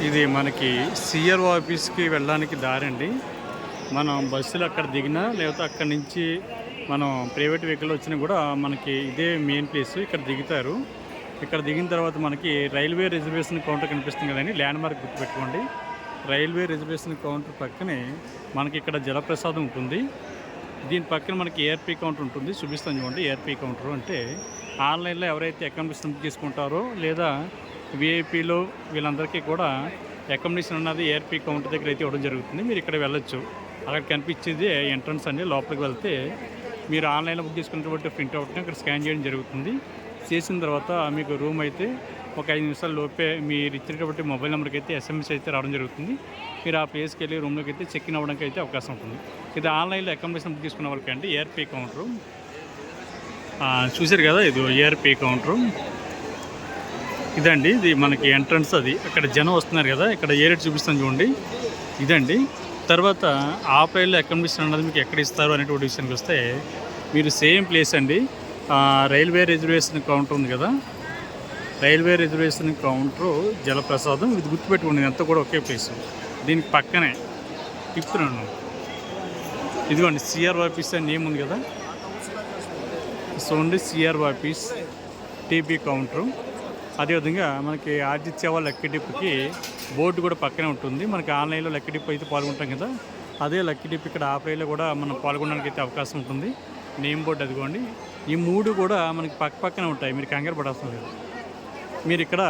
ఇది మనకి సిఆర్ఓ ఆఫీస్కి వెళ్ళడానికి దారండి. మనం బస్సులు అక్కడ దిగినా లేకపోతే అక్కడి నుంచి మనం ప్రైవేట్ వెహికల్ వచ్చినా కూడా మనకి ఇదే మెయిన్ ప్లేస్. ఇక్కడ దిగుతారు. ఇక్కడ దిగిన తర్వాత మనకి రైల్వే రిజర్వేషన్ కౌంటర్ కనిపిస్తుంది కదండి, ల్యాండ్ మార్క్ గుర్తుపెట్టుకోండి. రైల్వే రిజర్వేషన్ కౌంటర్ పక్కనే మనకి ఇక్కడ జలప్రసాదం ఉంటుంది. దీని పక్కన మనకి ఏఆర్పీ కౌంటర్ ఉంటుంది. చూపిస్తాను చూడండి. ఏఆర్పీ కౌంటర్ అంటే ఆన్లైన్లో ఎవరైతే అకామిడేషన్ తీసుకుంటారో లేదా విఐపీలో వీళ్ళందరికీ కూడా అకామిడేషన్ అన్నది ఏఆర్పీ కౌంటర్ దగ్గర అయితే ఇవ్వడం జరుగుతుంది. మీరు ఇక్కడ వెళ్ళొచ్చు. అక్కడ కనిపించేది ఎంట్రన్స్ అండి. లోపలికి వెళ్తే మీరు ఆన్లైన్లో బుక్ చేసుకున్నటువంటి ప్రింట్అవుట్ని ఇక్కడ స్కాన్ చేయడం జరుగుతుంది. చేసిన తర్వాత మీకు రూమ్ అయితే ఒక 5 నిమిషాల లోపే మీరు ఇచ్చినటువంటి మొబైల్ నెంబర్కి అయితే ఎస్ఎంఎస్ అయితే రావడం జరుగుతుంది. మీరు ఆ ప్లేస్కి వెళ్ళి రూమ్లోకి అయితే చెక్ ఇన్ అవ్వడానికి అయితే అవకాశం ఉంటుంది. ఇది ఆన్లైన్లో అకామిడేషన్ బుక్ చేసుకున్న వాళ్ళకి అంటే ఏఆర్పీ కౌంటరు చూసారు కదా. ఇది ఏఆర్పీ కౌంటరు ఇదండి. ఇది మనకి ఎంట్రన్స్. అది అక్కడ జనం వస్తున్నారు కదా, ఇక్కడ ఏ రేట్ చూపిస్తాను చూడండి. ఇదండి. తర్వాత ఆఫ్లైన్లో అకామిడేషన్ అన్నది మీకు ఎక్కడ ఇస్తారు అనేటువంటి విషయానికి వస్తే మీరు సేమ్ ప్లేస్ అండి. రైల్వే రిజర్వేషన్ కౌంటర్ ఉంది కదా, రైల్వే రిజర్వేషన్ కౌంటరు జలప్రసాదం. ఇది గుర్తుపెట్టుకోండి, అంతా కూడా ఒకే ప్లేస్. దీనికి పక్కనే తిప్పుతున్నాను. ఇదిగోండి సిఆర్ఓ ఆఫీస్ అని నేమ్ ఉంది కదా. సో అండి సిఆర్ఓ ఆఫీస్ టీపీ కౌంటరు. అదేవిధంగా మనకి ఆదిత్య లక్కీ డిప్కి బోర్డు కూడా పక్కనే ఉంటుంది. మనకి ఆన్లైన్లో లక్కీ డిప్ అయితే పాల్గొంటాం కదా, అదే లక్కీ డిప్ ఇక్కడ ఆఫ్లైన్లో కూడా మనం పాల్గొనడానికి అయితే అవకాశం ఉంటుంది. నేమ్ బోర్డు అదిగోండి. ఈ 3 కూడా మనకి పక్కనే ఉంటాయి. మీరు కంగారు పడాల్సిన లేదు. మీరు ఇక్కడ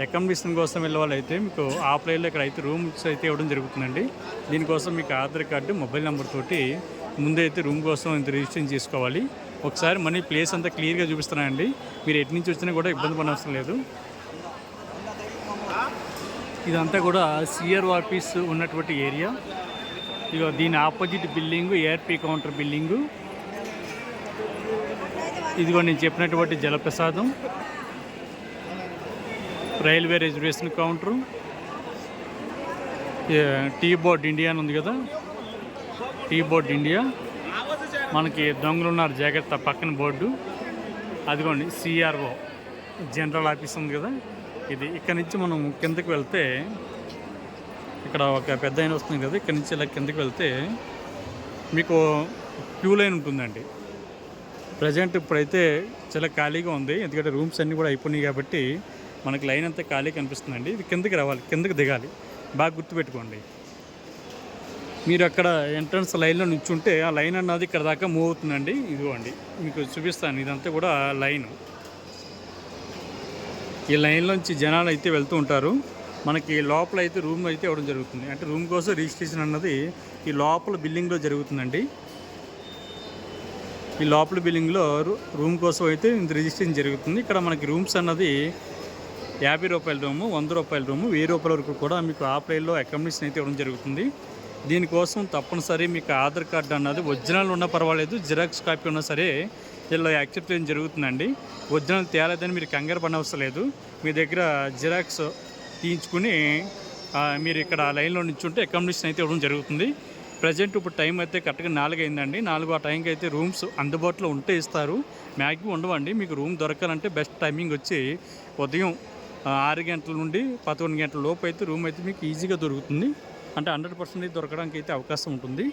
అకామిడేషన్ కోసం వెళ్ళే వాళ్ళు అయితే మీకు ఆఫ్లైన్లో ఇక్కడ అయితే రూమ్స్ అయితే ఇవ్వడం జరుగుతుందండి. దీనికోసం మీకు ఆధార్ కార్డు మొబైల్ నెంబర్ తోటి ముందైతే రూమ్ కోసం ఇంత రిజిస్ట్రేషన్ చేసుకోవాలి. ఒకసారి మనీ ప్లేస్ అంతా క్లియర్గా చూపిస్తున్నానండి. మీరు ఎటు నుంచి వచ్చినా కూడా ఇబ్బంది పడవసరం లేదు. ఇదంతా కూడా సిఆర్ఓ ఆఫీస్ ఉన్నటువంటి ఏరియా. ఇక దీని opposite building ARP counter building. ఇదిగో నేను చెప్పినటువంటి జలప్రసాదం, railway reservation counter, tea board India అని ఉంది కదా, టీ బోర్డ్ ఇండియా. మనకి దొంగలు ఉన్నారు జాగ్రత్త పక్కన బోర్డు. అదిగోండి సిఆర్ఓ జనరల్ ఆఫీస్ ఉంది కదా, ఇది. ఇక్కడ నుంచి మనం కిందకి వెళ్తే ఇక్కడ ఒక పెద్ద అయిన వస్తుంది కదా, ఇక్కడ నుంచి ఇలా కిందకి వెళ్తే మీకు క్యూ లైన్ ఉంటుందండి. ప్రజెంట్ ఇప్పుడైతే చాలా ఖాళీగా ఉంది, ఎందుకంటే రూమ్స్ అన్నీ కూడా అయిపోయినాయి కాబట్టి మనకి లైన్ అంతా ఖాళీ కనిపిస్తుందండి. ఇది కిందకి రావాలి, కిందకి దిగాలి. బాగా గుర్తుపెట్టుకోండి. మీరు అక్కడ ఎంట్రన్స్ లైన్లో నుంచుంటే ఆ లైన్ అన్నది ఇక్కడ దాకా మూవ్ అవుతుందండి. ఇదిగోండి మీకు చూపిస్తాను. ఇదంతా కూడా లైన్. ఈ లైన్లోంచి జనాలు అయితే వెళ్తూ ఉంటారు. మనకి లోపల అయితే రూమ్ అయితే ఇవ్వడం జరుగుతుంది. అంటే రూమ్ కోసం రిజిస్ట్రేషన్ అన్నది ఈ లోపల బిల్డింగ్లో జరుగుతుందండి. ఈ లోపల బిల్డింగ్లో రూమ్ కోసం అయితే ఇంత రిజిస్ట్రేషన్ జరుగుతుంది. ఇక్కడ మనకి రూమ్స్ అన్నది 50 రూపాయల రూము, 100 రూపాయల రూము, 1000 రూపాయల వరకు కూడా మీకు ఆఫ్లైన్లో అకామిడేషన్ అయితే ఇవ్వడం జరుగుతుంది. దీనికోసం తప్పనిసరి మీకు ఆధార్ కార్డు అన్నది ఒరిజినల్ ఉన్నా పర్వాలేదు, జిరాక్స్ కాపీ ఉన్నా సరే ఇలా యాక్సెప్ట్ చేయడం జరుగుతుందండి. ఒరిజినల్ తేలేదని మీరు కంగారు పడవసరం లేదు. మీ దగ్గర జిరాక్స్ తీయించుకుని మీరు ఇక్కడ లైన్లో నిల్చుంటే అకామిడేషన్ అయితే ఇవ్వడం జరుగుతుంది. ప్రజెంట్ ఇప్పుడు టైం అయితే కరెక్ట్గా 4 అయిందండి. 4 ఆ టైంకి అయితే రూమ్స్ అందుబాటులో ఉంటే ఇస్తారు, మ్యాక్సిమం ఉండవండి. మీకు రూమ్ దొరకాలంటే బెస్ట్ టైమింగ్ వచ్చి ఉదయం 6 గంటల నుండి 11 గంటల లోపు అయితే రూమ్ అయితే మీకు ఈజీగా దొరుకుతుంది. అంటే 100% దొరకడానికి అయితే అవకాశం ఉంటుంది.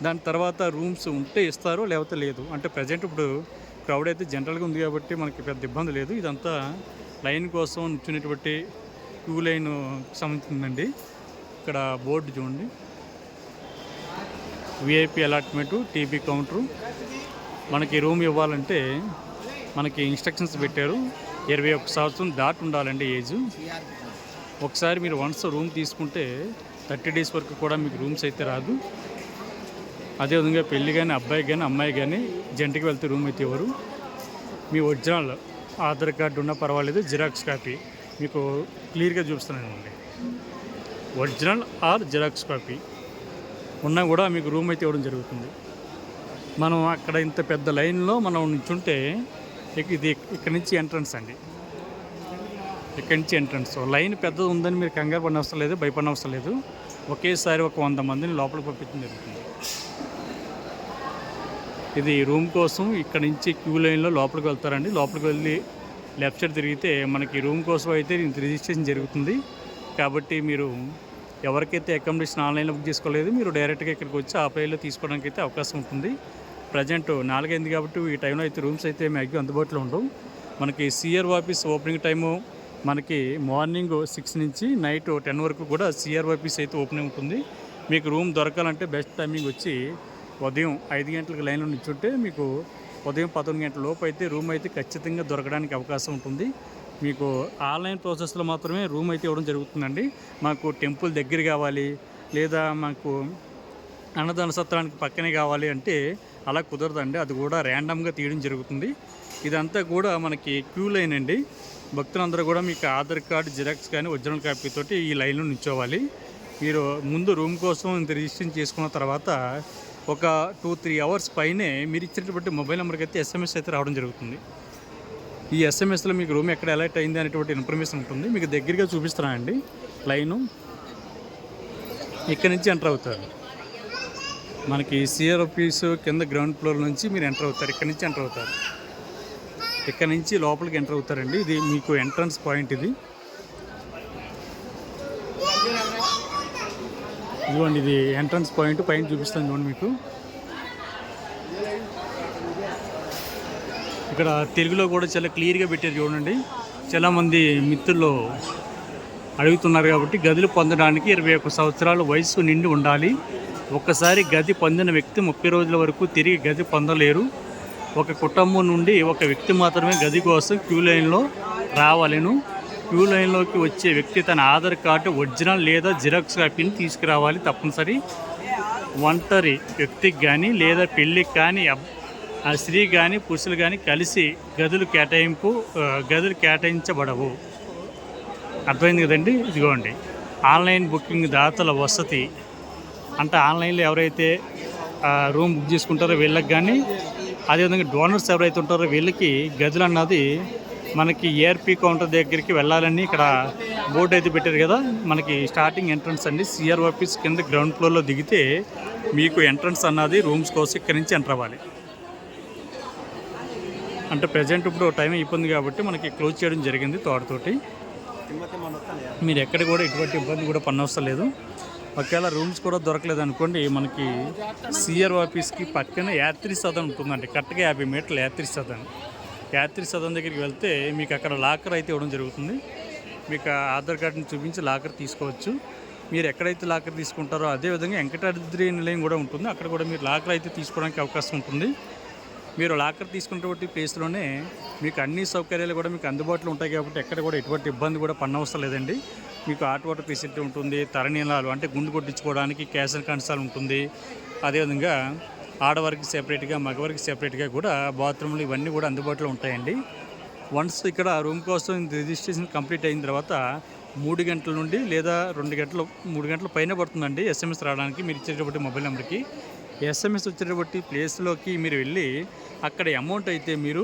దాని తర్వాత రూమ్స్ ఉంటే ఇస్తారు, లేకపోతే లేదు. అంటే ప్రజెంట్ ఇప్పుడు క్రౌడ్ అయితే జనరల్గా ఉంది కాబట్టి మనకి పెద్ద ఇబ్బంది లేదు. ఇదంతా లైన్ కోసం నిల్చునేటువంటి క్యూ లైన్ సంబంధించిందండి. ఇక్కడ బోర్డు చూడండి, విఐపి అలాట్మెంటు టీబీ కౌంటరు. మనకి రూమ్ ఇవ్వాలంటే మనకి ఇన్స్ట్రక్షన్స్ పెట్టారు. 21 సంవత్సరం దాటి ఉండాలండి ఏజ్. ఒకసారి మీరు వన్స్ రూమ్ తీసుకుంటే 30 డేస్ వరకు కూడా మీకు రూమ్స్ అయితే రాదు. అదేవిధంగా పెళ్ళి కానీ అబ్బాయి కానీ అమ్మాయి కానీ జంటకి వెళ్తే రూమ్ అయితే ఇవ్వరు. మీ ఒరిజినల్ ఆధార్ కార్డు ఉన్నా పర్వాలేదు, జిరాక్స్ కాపీ మీకు క్లియర్గా చూపిస్తున్నానండి. ఒరిజినల్ ఆర్ జిరాక్స్ కాపీ ఉన్నా కూడా మీకు రూమ్ అయితే ఇవ్వడం జరుగుతుంది. మనం అక్కడ ఇంత పెద్ద లైన్లో మనం నిల్చుంటే ఇది ఇక్కడ నుంచి ఎంట్రన్స్ అండి. ఇక్కడి నుంచి ఎంట్రన్స్. లైన్ పెద్దది ఉందని మీరు కంగారు పడిన అవసరం లేదు, భయపడిన అవసరం లేదు. ఒకేసారి ఒక 100 మందిని లోపలికి పంపించడం జరుగుతుంది. ఇది రూమ్ కోసం ఇక్కడ నుంచి క్యూ లైన్లో లోపలికి వెళ్తారండి. లోపలికి వెళ్ళి లెఫ్ట్ సైడ్ తిరిగితే మనకి రూమ్ కోసం అయితే రిజిస్ట్రేషన్ జరుగుతుంది. కాబట్టి మీరు ఎవరికైతే అకామిడేషన్ ఆన్లైన్లో బుక్ చేసుకోలేదు మీరు డైరెక్ట్గా ఇక్కడికి వచ్చి ఆ ప్రైస్లో తీసుకోవడానికి అయితే అవకాశం ఉంటుంది. ప్రజెంట్ 4 అయింది కాబట్టి ఈ టైంలో అయితే రూమ్స్ అయితే మ్యాక్సిమం అందుబాటులో ఉండవు. మనకి సిఆర్ ఆఫీస్ ఓపెనింగ్ టైము మనకి మార్నింగ్ 6 నుంచి నైట్ 10 వరకు కూడా సిఆర్ ఆఫీస్ అయితే ఓపెనింగ్ ఉంటుంది. మీకు రూమ్ దొరకాలంటే బెస్ట్ టైమింగ్ వచ్చి ఉదయం 5 గంటలకు లైన్లో నిల్చుంటే మీకు ఉదయం 11 గంటల లోపు అయితే రూమ్ అయితే ఖచ్చితంగా దొరకడానికి అవకాశం ఉంటుంది. మీకు ఆన్లైన్ ప్రాసెస్లో మాత్రమే రూమ్ అయితే ఇవ్వడం జరుగుతుందండి. మాకు టెంపుల్ దగ్గర కావాలి లేదా మాకు అన్నదాన సత్రానికి పక్కనే కావాలి అంటే అలా కుదరదండి. అది కూడా ర్యాండమ్గా తీయడం జరుగుతుంది. ఇదంతా కూడా మనకి క్యూ లైన్ అండి. భక్తులందరూ కూడా మీకు ఆధార్ కార్డు జిరాక్స్ కానీ ఒరిజినల్ కాపీ తోటి ఈ లైన్లో నిల్చోవాలి. మీరు ముందు రూమ్ కోసం ఇంత రిజిస్ట్రేషన్ చేసుకున్న తర్వాత ఒక 2-3 అవర్స్ పైనే మీరు ఇచ్చినటువంటి మొబైల్ నెంబర్కి అయితే ఎస్ఎంఎస్ అయితే రావడం జరుగుతుంది. ఈ ఎస్ఎంఎస్లో మీకు రూమ్ ఎక్కడ అలర్ట్ అయింది అనేటువంటి ఇన్ఫర్మేషన్ ఉంటుంది. మీకు దగ్గరగా చూపిస్తున్నానండి లైను. ఇక్కడ నుంచి ఎంటర్ అవుతారు. మనకి సిఆర్ ఆఫీస్ కింద గ్రౌండ్ ఫ్లోర్ నుంచి మీరు ఎంటర్ అవుతారు. ఇక్కడ నుంచి ఎంటర్ అవుతారు. ఇక్కడ నుంచి లోపలికి ఎంటర్ అవుతారండి. ఇది మీకు ఎంట్రన్స్ పాయింట్. ఇదిగోండి, ఇది ఎంట్రన్స్ పాయింట్. పైన చూపిస్తాను చూడండి. మీకు ఇక్కడ తెలుగులో కూడా చాలా క్లియర్గా పెట్టారు చూడండి. చాలామంది మిత్రులు అడుగుతున్నారు కాబట్టి గదులు పొందడానికి 21 సంవత్సరాల వయసు నిండి ఉండాలి. ఒక్కసారి గది పొందిన వ్యక్తి 30 రోజుల వరకు తిరిగి గది పొందలేరు. ఒక కుటుంబం నుండి ఒక వ్యక్తి మాత్రమే గది కోసం క్యూ లైన్లో రావాలను. క్యూ లైన్లోకి వచ్చే వ్యక్తి తన ఆధార్ కార్డు ఒరిజినల్ లేదా జిరాక్స్ కాపీని తీసుకురావాలి తప్పనిసరి. ఒంటరి వ్యక్తికి కానీ లేదా పెళ్ళికి కానీ స్త్రీ కానీ పురుషులు కానీ కలిసి గదులు కేటాయించబడవు. అర్థమైంది కదండి. ఇదిగోండి, ఆన్లైన్ బుకింగ్ దాతల వసతి అంటే ఆన్లైన్లో ఎవరైతే రూమ్ బుక్ చేసుకుంటారో వీళ్ళకి కానీ, అదేవిధంగా డోనర్స్ ఎవరైతే ఉంటారో వీళ్ళకి గదులు అన్నది మనకి ఏఆర్పి కౌంటర్ దగ్గరికి వెళ్ళాలని ఇక్కడ బోర్డు అయితే పెట్టారు కదా. మనకి స్టార్టింగ్ ఎంట్రన్స్ అండి. సిఆర్ ఆఫీస్ కింద గ్రౌండ్ ఫ్లోర్లో దిగితే మీకు ఎంట్రన్స్ అన్నది రూమ్స్ కోసం ఇక్కడి నుంచి ఎంటర్ అవ్వాలి. అంటే ప్రజెంట్ ఇప్పుడు టైం అయిపోయింది కాబట్టి మనకి క్లోజ్ చేయడం జరిగింది తోటతోటి. మీరు ఎక్కడ కూడా ఎటువంటి ఇబ్బంది కూడా పన్నవసరం లేదు. ఒకవేళ రూమ్స్ కూడా దొరకలేదు అనుకోండి, మనకి సిఆర్ ఆఫీస్కి పక్కన యాత్రి సదన్ ఉంటుందండి. కరెక్ట్గా 50 మీటర్ల యాత్రి సదన్. యాత్రి సదన్ దగ్గరికి వెళ్తే మీకు అక్కడ లాకర్ అయితే ఇవ్వడం జరుగుతుంది. మీకు ఆధార్ కార్డుని చూపించి లాకర్ తీసుకోవచ్చు. మీరు ఎక్కడైతే లాకర్ తీసుకుంటారో అదేవిధంగా వెంకటాద్రి నిలయం కూడా ఉంటుంది. అక్కడ కూడా మీరు లాకర్ అయితే తీసుకోవడానికి అవకాశం ఉంటుంది. మీరు లాకర్ తీసుకున్నటువంటి ప్లేస్లోనే మీకు అన్ని సౌకర్యాలు కూడా మీకు అందుబాటులో ఉంటాయి కాబట్టి ఎక్కడ కూడా ఎటువంటి ఇబ్బంది కూడా పన్నవసరం లేదండి. మీకు హాట్ వాటర్ ఫెసిలిటీ ఉంటుంది. తరణీలాలు అంటే గుండు కొట్టించుకోవడానికి క్యాష్ అండ్ కన్సాల్ ఉంటుంది. అదేవిధంగా ఆడవారికి సెపరేట్గా మగవారికి సెపరేట్గా కూడా బాత్రూమ్లు ఇవన్నీ కూడా అందుబాటులో ఉంటాయండి. వన్స్ ఇక్కడ రూమ్ కోసం రిజిస్ట్రేషన్ కంప్లీట్ అయిన తర్వాత 3 గంటల నుండి లేదా 3 గంటల పైన పడుతుందండి ఎస్ఎంఎస్ రావడానికి. మీరు ఇచ్చేటటువంటి మొబైల్ నెంబర్కి ఎస్ఎంఎస్ వచ్చేటటువంటి ప్లేస్లోకి మీరు వెళ్ళి అక్కడ అమౌంట్ అయితే మీరు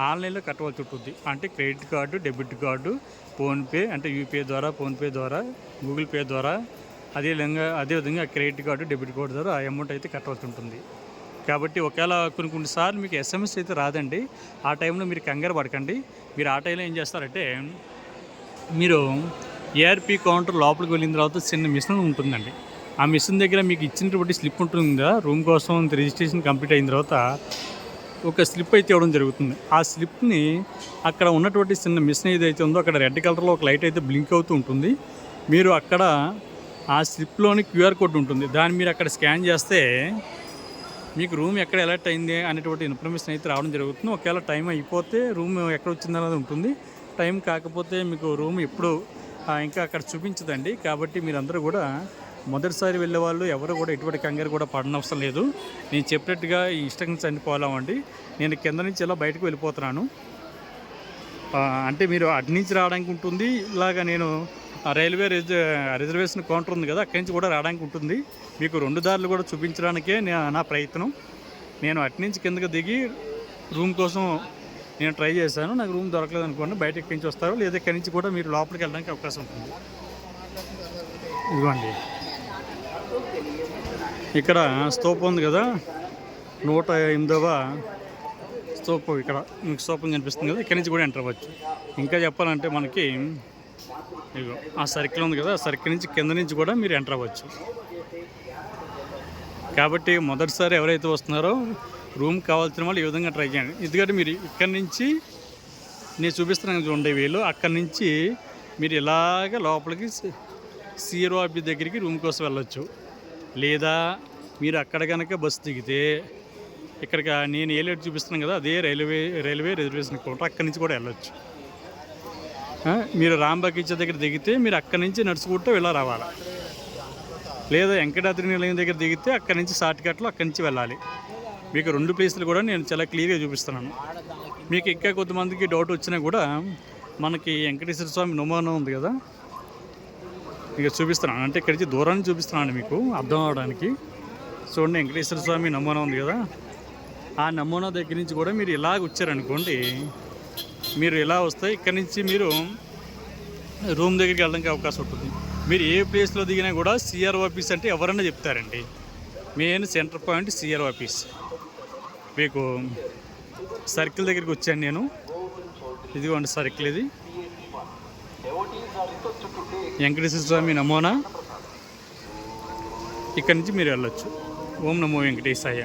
ఆన్లైన్లో కట్టవలసి ఉంటుంది. అంటే credit card, debit card, PhonePe అంటే యూపీఐ ద్వారా, ఫోన్పే ద్వారా, గూగుల్ పే ద్వారా, అదేవిధంగా క్రెడిట్ కార్డు, డెబిట్ కార్డు ద్వారా ఆ అమౌంట్ అయితే కట్టవలసి ఉంటుంది. కాబట్టి ఒకవేళ కొన్నిసార్లు మీకు ఎస్ఎంఎస్ అయితే రాదండి. ఆ టైంలో మీరు కంగారు పడకండి. మీరు ఆ టైంలో ఏం చేస్తారంటే మీరు ఏఆర్పి కౌంటర్ లోపలికి వెళ్ళిన తర్వాత చిన్న మిషన్ ఉంటుందండి. ఆ మిషన్ దగ్గర మీకు ఇచ్చినటువంటి స్లిప్ ఉంటుంది కదా, రూమ్ కోసం రిజిస్ట్రేషన్ కంప్లీట్ అయిన తర్వాత ఒక స్లిప్ అయితే ఇవ్వడం జరుగుతుంది. ఆ స్లిప్ని అక్కడ ఉన్నటువంటి చిన్న మిషన్ ఏదైతే ఉందో అక్కడ రెడ్ కలర్లో ఒక లైట్ అయితే బ్లింక్ అవుతూ ఉంటుంది. మీరు అక్కడ ఆ స్లిప్లోని క్యూఆర్ కోడ్ ఉంటుంది. దాన్ని మీరు అక్కడ స్కాన్ చేస్తే మీకు రూమ్ ఎక్కడ అలర్ట్ అయింది అనేటువంటి ఇన్ఫర్మేషన్ అయితే రావడం జరుగుతుంది. ఒకవేళ టైం అయిపోతే రూమ్ ఎక్కడ వచ్చిందన్నది ఉంటుంది. టైం కాకపోతే మీకు రూమ్ ఎప్పుడు ఇంకా అక్కడ చూపించదండి. కాబట్టి మీరందరూ కూడా మొదటిసారి వెళ్ళే వాళ్ళు ఎవరు కూడా ఎటువంటి కంగారు కూడా పడనవసరం లేదు. నేను చెప్పినట్టుగా ఈ ఇన్స్ట్రక్షన్స్ అన్ని పోలామండి. నేను కింద నుంచి ఇలా బయటకు వెళ్ళిపోతున్నాను. అంటే మీరు అటు నుంచి రావడానికి ఉంటుంది. ఇలాగా నేను రైల్వే రిజర్వేషన్ కౌంటర్ ఉంది కదా, అక్కడి నుంచి కూడా రావడానికి ఉంటుంది. మీకు 2 దారులు కూడా చూపించడానికే నా ప్రయత్నం. నేను అటు నుంచి కిందకి దిగి రూమ్ కోసం నేను ట్రై చేశాను. నాకు రూమ్ దొరకలేదు అనుకోండి, బయట ఎక్కడి నుంచి వస్తారు, లేదా ఇక్కడి నుంచి కూడా మీరు లోపలికి వెళ్ళడానికి అవకాశం ఉంటుంది. ఇదిగోండి, ఇక్కడ స్తూపం ఉంది కదా, 108వ స్తూపం. ఇక్కడ మీకు స్తూపం కనిపిస్తుంది కదా, ఇక్కడి నుంచి కూడా ఎంటర్ అవ్వచ్చు. ఇంకా చెప్పాలంటే మనకి ఇదిగో ఆ సర్కిల్ ఉంది కదా, ఆ సర్కిల్ నుంచి కింద నుంచి కూడా మీరు ఎంటర్ అవ్వచ్చు. కాబట్టి మొదటిసారి ఎవరైతే వస్తున్నారో రూమ్ కావాల్సిన వాళ్ళు ఈ విధంగా ట్రై చేయండి. ఎందుకంటే మీరు ఇక్కడి నుంచి నేను చూపిస్తున్నాను చూడండి వీళ్ళు, అక్కడి నుంచి మీరు ఇలాగ లోపలికి సిఆర్ఓ ఆఫీస్ దగ్గరికి రూమ్ కోసం వెళ్ళొచ్చు. లేదా మీరు అక్కడ కనుక బస్సు దిగితే ఇక్కడికి నేను ఏలేట్ చూపిస్తున్నాను కదా, అదే రైల్వే రిజర్వేషన్ కౌంటర్, అక్కడి నుంచి కూడా వెళ్ళొచ్చు. మీరు రాంబాకిచ్చ దగ్గర దిగితే మీరు అక్కడి నుంచి నడుచుకుంటూ ఇలా రావాలి. లేదా వెంకటాద్రి నిలయం దగ్గర దిగితే అక్కడి నుంచి షార్ట్ కట్లో అక్కడి నుంచి వెళ్ళాలి. మీకు 2 ప్లేసులు కూడా నేను చాలా క్లియర్గా చూపిస్తున్నాను. మీకు ఇంకా కొంతమందికి డౌట్ వచ్చినా కూడా మనకి వెంకటేశ్వర స్వామి నమూనా ఉంది కదా, ఇక చూపిస్తున్నాను. అంటే ఇక్కడి నుంచి దూరాన్ని చూపిస్తున్నాను మీకు అర్థం అవడానికి. చూడండి, వెంకటేశ్వర స్వామి నమూనా ఉంది కదా, ఆ నమూనా దగ్గర నుంచి కూడా మీరు ఇలాగ వచ్చారనుకోండి, మీరు ఇలా వస్తే ఇక్కడి నుంచి మీరు రూమ్ దగ్గరికి వెళ్ళడానికి అవకాశం ఉంటుంది. మీరు ఏ ప్లేస్లో దిగినా కూడా సిఆర్ఓ ఆఫీస్ అంటే ఎవరన్నా చెప్తారండి. Main centre point CRO office. మీకు సర్కిల్ దగ్గరికి వచ్చాను నేను, ఇదిగోండి సర్కిల్, ఇది వెంకటేశ్వర స్వామి నమూనా. ఇక్కడి నుంచి మీరు వెళ్ళొచ్చు. ఓం నమో వెంకటేశాయ.